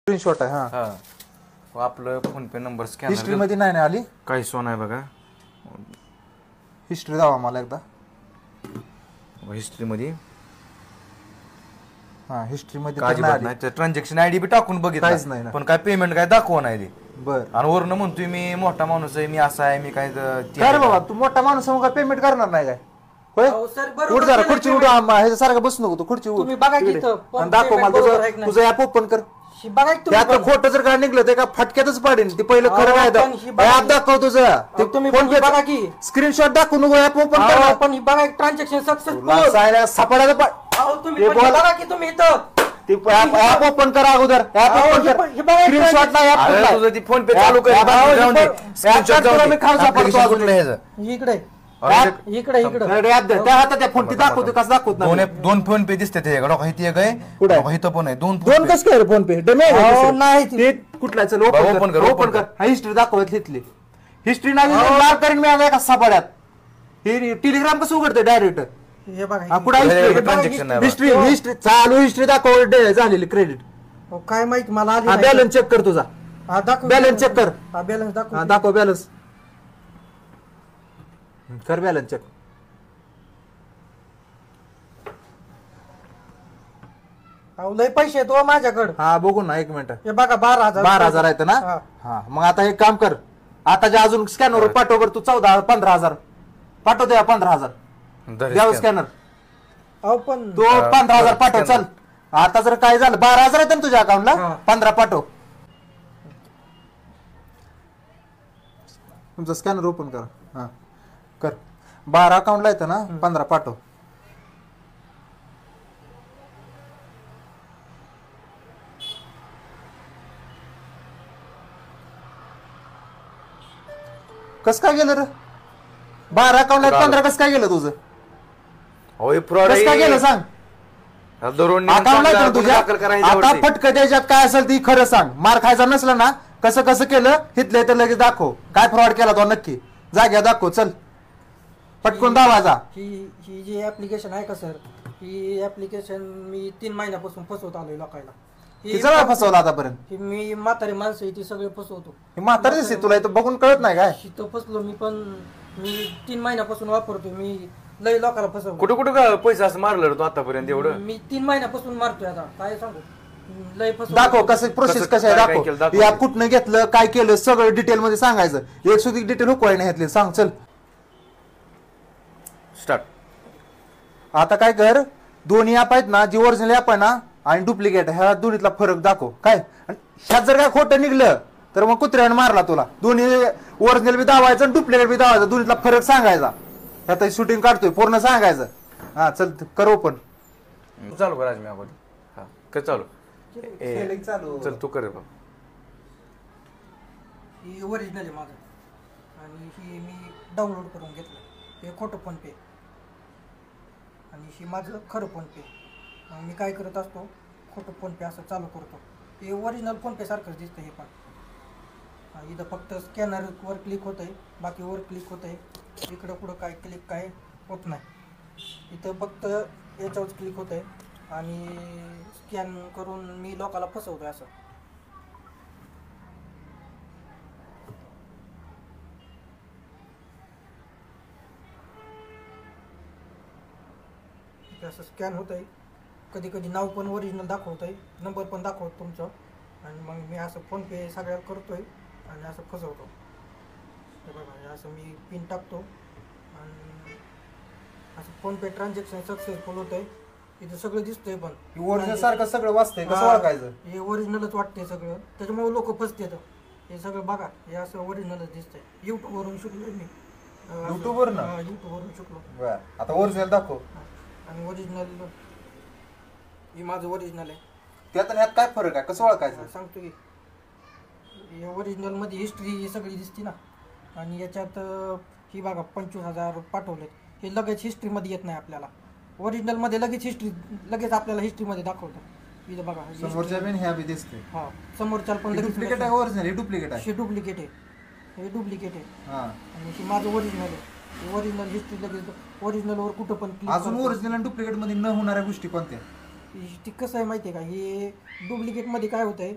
Screenshot आहे. हा हा आपलं फोन पे नंबर स्कॅनर हिस्ट्री मध्ये नाही ना आली. काही सोन आहे बघा. हिस्ट्री दावा मला एकदा. हिस्ट्री मध्ये हा हिस्ट्री मध्ये काय नाही. ट्रान्झॅक्शन आयडी बी टाकून काहीच नाही बघितलं पण काय पेमेंट काय दाखवा नाही ते. बर आणि वरनं म्हणतोय मी मोठा माणूस आहे, मी असा आहे, मी काय काय बाबा तू मोठा माणूस मग पेमेंट करणार नाही काय होय. सर बरोबर उठ जरा केलं खुर्ची उठ payment. ह्याच्यासारखं बसू नको तू खुर्ची उठ तुम्ही बघा की इथं आणि दाखव payment मला बरोबर आहे की तुझं ऍप ओपन कर. ही बघा की तुम्ही त्यात खोटं जर काय निघलं ते का फटक्यातच पाडेन ते पहिलं खरं अहो, काय पण ही बघा ऍप दाखव तुझं ते तुम्ही फोन पे बघा की स्क्रीनशॉट दाखवू नको ऍप ओपन कर. अहो, पण ही बघा ट्रान्झॅक्शन सक्सेसफुल. सापडायचं तुम्ही हे पण बोला. बघा की तुम्ही इथं ते ऍप ओपन कर अगोदर. ऍप अहो, ओपन हे कर हे बघा स्क्रीनशॉट नाही ऍप तुझं ती फोन पे चालू कर. मी खाऊ सापडतो अजून इकडे इकडे त्या हातात त्या फोन ते दाखवतो कसं दाखवत नाही. दोन फोन पे दिसते त्याच्याकडे. इथे एक आहे कुठं आहे? बघा, इथं पण आहे दोन दोन कसं काय फोन पे डमी अहो, नाही ते कुठला चल बघा, ओपन open कर कर, ओपन open कर. कर. हा हिस्ट्री दाखवत तिथली हिस्ट्री नाही लाल करीन मी आता सापड्यात. हे टेलिग्राम कसं उघडतं डायरेक्ट. हे बघा हा कुठं ट्रान्झॅक्शन नाही हिस्ट्री हिस्ट्री चालू हिस्ट्री दाखव झालेली क्रेडिट. अहो, काय माहिती मला आली हा नाही. बॅलन्स चेक कर तुझा. हा, दाखव बॅलन्स चेक कर. हा बॅलन्स हा दाखव. दाखव बॅलन्स कर बॅलन्स चेक. अहो, लय पैसे आहेत हो माझ्याकडे. हा बघू ना एक मिनिट. हे बघा 12,000 12,000 आहेत ना. हा. हा मग आता एक काम कर आता जे अजून स्कॅनर पाठव बरं तू 14,000-15,000 पाठवतो या 15,000 द्यावं स्कॅनर. अहो पण तो 15,000 पाठव चल. आता जर काय झालं 12,000 आहेत ना तुझ्या अकाउंटला हा. 15 पाठव. तुमचा स्कॅनर ओपन कर. हा कर 12 अकाउंटला येतं ना 15 पाठव. कस काय गेलं रे 12 अकाउंटला 15 कस काय गेलं तुझं. कस काय गेलं सांग. अकाउंटला येतं ना तुझ्या. आता फटकं त्याच्यात काय असेल ती खरं सांग. मार खायचा नसला ना कसं कसं केलं हिथलं तर लगेच दाखव काय फ्रॉड केला तो नक्की. जाग्या दाखव चल पटकून दावाजा. ही जी ऍप्लिकेशन आहे का सर ही ऍप्लिकेशन मी 3 महिन्यापासून फसवत आलोय लोकांना. किती वेळा फसवला आतापर्यंत. ही मी म्हातारी माणसं आहे ती सगळे फसवतो. हे म्हातारे दिसते तुला इथं बघून कळत नाही काय. इथं फसलो मी पण मी 3 महिन्यापासून वापरतो. मी लय लोकांना फसवतो. कुठं कुठं पैसा असं मारलं तू आतापर्यंत एवढं. मी 3 महिन्यापासून मारतोय आता काय सांगू. लय फसवतो. दाखव कसं प्रोसेस कसं आहे काय केलं दाखव. दाखव. या कुठनं घेतलं काय केलं सगळं डिटेल मध्ये सांगायचं. एक सुधी डिटेल हुकवाय नाही घेतली सांग चल. स्टार्ट. आता काय कर दोन्ही ऍप आहेत ना जी ओरिजिनल ऍप आहे ना आणि डुप्लिकेट ह्या दोन्हीतला फरक दाखव काय. आणि ह्यात जर काय खोटं निघलं तर मग कुत्र्याने मारला तुला. दोन्ही ओरिजिनल बी दावायचं डुप्लिकेट बी दावायचं दोन्हीतला फरक सांगायचा. ह्यात शूटिंग काढतोय पूर्ण सांगायचं. हा चल कर ओपन. चालू कर आज मी आपण. हा कर चालू. चालू चल तू कर बघ. ही ओरिजिनल आहे माझं आणि ही मी डाउनलोड करून घेतलं. हे खोटं फोन पे आणि ही माझं खरं फोन पे. मी काय करत असतो खोटं फोन पे असं चालू करतो. हे ओरिजिनल फोन पे सारखंच दिसतं हे पण. इथं फक्त स्कॅनरवर क्लिक होत आहे बाकी वर क्लिक होत आहे. इकडं कुठं काय क्लिक काय होत नाही. इथं फक्त याच्यावर क्लिक होत आहे आणि स्कॅन करून मी लोकांना फसवतोय असं. असं स्कॅन होत आहे. कधी कधी नाव पण ओरिजिनल दाखवत आहे नंबर पण दाखवतो तुमचं आणि मग मी असं फोन पे सगळ्या करतोय आणि असं फसवतो. हे बघा असं मी पिन टाकतो आणि असं फोन पे ट्रान्झॅक्शन सक्सेसफुल होत आहे. इथं सगळं दिसतंय पण ओरिजिनल सारखं सगळं वाचतंय कसं ओळखायचं. हे ओरिजिनलच वाटतंय सगळं त्याच्यामुळे लोक फसतात. हे सगळं बघा हे असं ओरिजिनलच दिसतंय. यूट्यूबवरून शिकलो मी. युट्यूबवर ना यूट्यूबवरून शिकलो. बरं आता ओरिजिनल दाखव. आणि ओरिजिनल हे माझं ओरिजिनल आहे. त्यात ह्यात काय फरक आहे कसं ओळखायचं सांगतो की ओरिजिनल मध्ये हिस्ट्री सगळी दिसते ना आणि याच्यात ही बघा 25,000 पाठवलेत. हे लगेच हिस्ट्रीमध्ये येत नाही आपल्याला. ओरिजिनल मध्ये लगेच हिस्ट्री लगेच आपल्याला हिस्ट्रीमध्ये दाखवतं. इथं बघा समोरच्या बिन ह्या बी दिसते. हा समोरच्या पण लगेच डुप्लिकेट आहे ओरिजिनल हे डुप्लिकेट आहे. हे डुप्लिकेट आहे. हे डुप्लिकेट आहे हा आणि हे माझं ओरिजिनल आहे. ओरिजिनल हिस्ट्री लगेच ओरिजिनलवर कुठं पण अजून ओरिजिनल आणि डुप्लिकेट मध्ये न होणाऱ्या गोष्टी कोणत्या. ती कसं आहे माहिती आहे का हे डुप्लिकेटमध्ये काय होतं आहे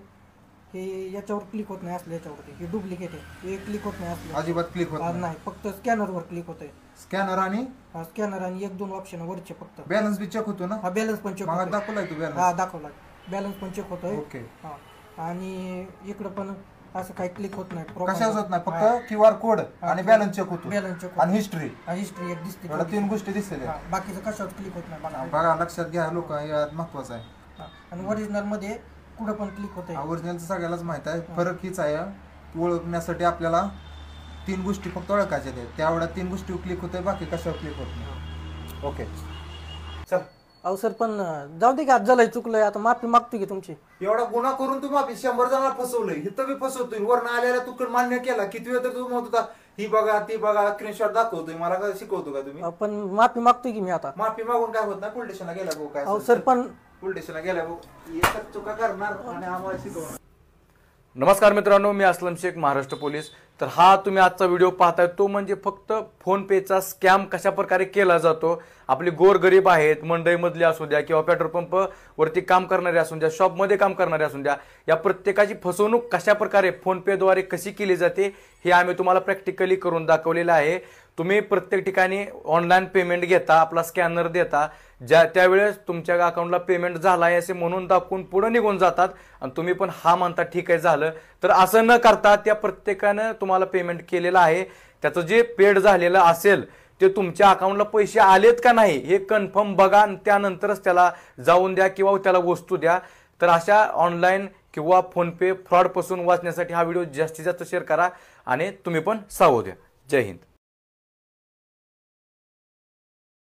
हे याच्यावर क्लिक होत नाही असलं, याच्यावरती हे डुप्लिकेट आहे, हे क्लिक होत नाही असलं, अजिबात क्लिक होत नाही. नाही फक्त स्कॅनरवर क्लिक होत आहे. स्कॅनर आणि स्कॅनर आणि 1-2 ऑप्शन वरचे फक्त. बॅलन्स बी चेक होतो ना? हा बॅलन्स पण चेक मला होतोय. दाखवलाय तू बॅलन्स? हा दाखवला, बॅलन्स पण चेक होतोय. ओके. हा आणि इकडं पण असं काही क्लिक होत नाही. कशाच होत नाही, फक्त क्यूआर कोड आणि बॅलन्स चेक होतो बॅलन्स चेक आणि हिस्ट्री हिस्ट्री एक दिसते. एवढ्या 3 गोष्टी दिसतील. बाकीचं कशावर क्लिक होत नाही बघा. बघा लक्षात घ्या लोक, यात महत्वाचं आहे. आणि ओरिजिनल मध्ये कुठं पण क्लिक होत आहे. ओरिजिनलचं सगळ्यालाच माहित आहे. फरक हीच आहे, ओळखण्यासाठी आपल्याला 3 गोष्टी फक्त ओळखायच्या आहेत. त्यावेळेला 3 गोष्टी क्लिक होते, बाकी कशावर क्लिक होत नाही. ओके चल. अहो सर पण जाऊ दे की, आज झालंय चुकलंय, आता माफी मागतो की तुमची. एवढा गुन्हा करून तू माफी 100 जणांना फसवलंय, इथं बी फसवतोय. वरनं आलेला तू मान्य केला. किती वेळ तर तू म्हणत होता ही बघा ती बघा, स्क्रीनशॉट दाखवतोय. मला काय शिकवतो का तुम्ही? पण माफी मागतोय की मी आता. माफी मागून काय होत नाही. पोलीस स्टेशनला गेला भाऊ, काय अहो सर पण पोलीस स्टेशनला गेला भाऊ, एकच चुका करणार आणि आम्हाला शिकवणार. नमस्कार मित्रांनो, मी अस्लम शेख, महाराष्ट्र पोलीस. तर हा तुम्ही आजचा व्हिडिओ पाहताय तो म्हणजे फक्त फोन पेचा स्कॅम कशा प्रकारे केला जातो. आपली गोरगरीब आहेत, मंडईमधले असू द्या किंवा पेट्रोल पंप वरती काम करणारे असू द्या, शॉपमध्ये काम करणारे असू द्या, या प्रत्येकाची फसवणूक कशा प्रकारे फोन पेद्वारे कशी केली जाते हे आम्ही तुम्हाला प्रॅक्टिकली करून दाखवलेलं आहे. तुम्ही प्रत्येक ठिकाणी ऑनलाईन पेमेंट घेता, आपला स्कॅनर देता, त्यावेळेस तुमच्या अकाउंटला पेमेंट झाला आहे असे म्हणून दाखवून पुढे निघून जातात आणि तुम्ही पण हा म्हणता ठीक आहे झालं. तर असं न करता त्या प्रत्येकानं तुम्हाला पेमेंट केलेलं आहे, त्याचं जे पेड झालेलं असेल ते तुमच्या अकाउंटला पैसे आलेत का नाही हे कन्फर्म बघा आणि त्यानंतरच त्याला जाऊन द्या किंवा त्याला वस्तू द्या. तर अशा ऑनलाईन किंवा फोनपे फ्रॉडपासून वाचण्यासाठी हा व्हिडिओ जास्तीत जास्त शेअर करा आणि तुम्ही पण सावध द्या. जय हिंद.